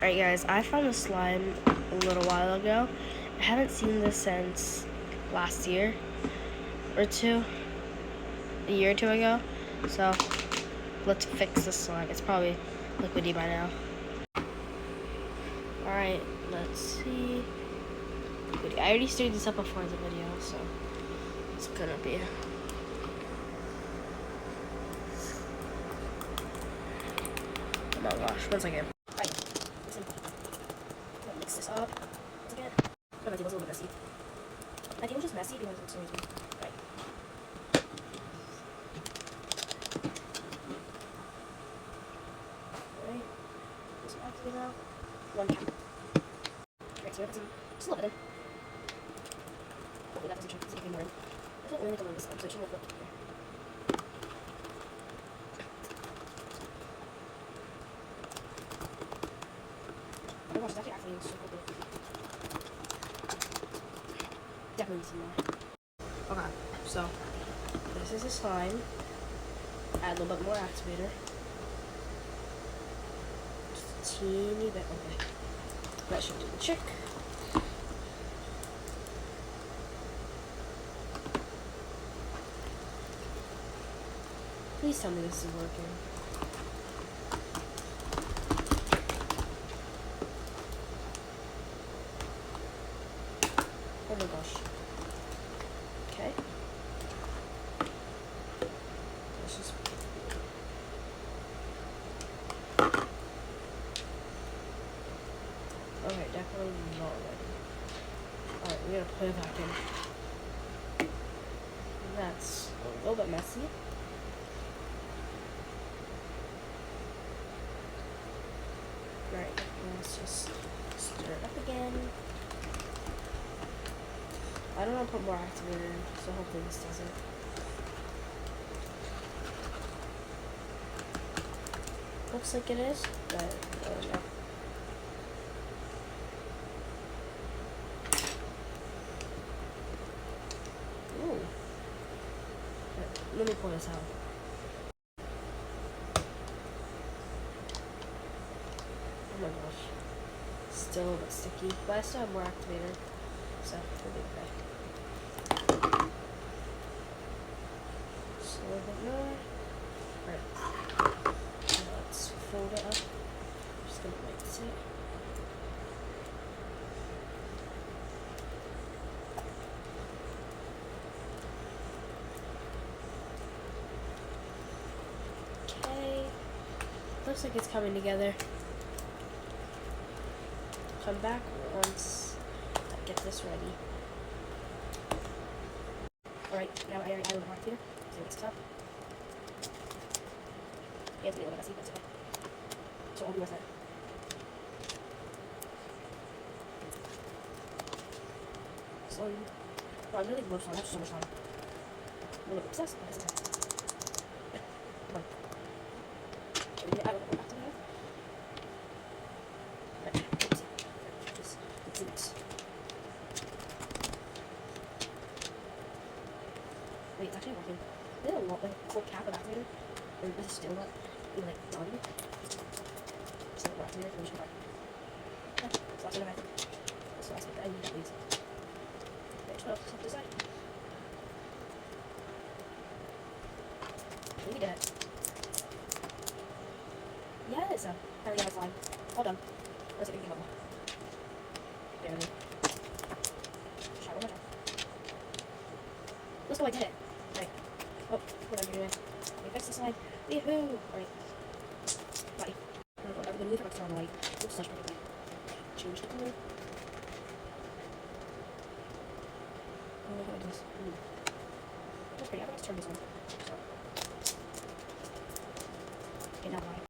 Alright guys, I found the slime a little while ago. I haven't seen this since last year or two, a year or two ago. So let's fix the slime. It's probably liquidy by now. Alright, let's see. I already stirred this up before the video, so it's gonna be. Oh my gosh, 1 second. Mix this up once again. Oh, my table's a little bit messy. My table's just messy because it's so easy. Right. Alright. Just activate now. 1 cup. Alright, so we're put just a little bit in. Hopefully that doesn't check so you can more in. I feel like we only need to learn this up, so it shouldn't look here. Oh my gosh, it's actually activating so quickly. Definitely some more. Okay, so this is a slime. Add a little bit more activator. Just a teeny bit. Okay, that should do the trick. Please tell me this is working. Oh my gosh. Okay. Let's just. Okay, definitely not ready. Alright, we gotta put it back in. That's a little bit messy. Alright, let's just stir it up again. I don't want to put more activator in, so hopefully this does it. Looks like it is, but I don't know. Ooh. Let me pull this out. Oh my gosh. Still a bit sticky, but I still have more activator, so we'll be okay. Just a little bit more. Alright. Now let's fold it up. I'm just gonna mix it. Okay. Looks like it's coming together. Come back once I get this ready. Alright, now I already added more activator, so mix it up. Yeah, it's a little messy, but it's okay. So I'll be worth it. Slowly. Oh, I'm really love slime. I have so much slime. I'm a little obsessed, but this is it. Come on. Should we add a little more activator? Right. Oops. Just oops. Wait, it's actually working. There's a lot, like, a whole cap of activator. And this is still not, even, like, done. Just a little more activator, and we should try. Yeah, so that's what I think. So that's what I need at least. Okay, just put it off to the side. We did it. Yes! There we go, my slime. All done. Let's see if we can get one more. Barely. Try one more time. Let's go, I did it. Right. Oh, whatever you're doing. Let me fix the slide. Yahoo! Alright. Bye. I'm gonna leave her extra on the light. Looks such pretty. Change the color. Oh, look at this. Ooh. That's pretty. I'm gonna turn this on. So. Okay, now bye.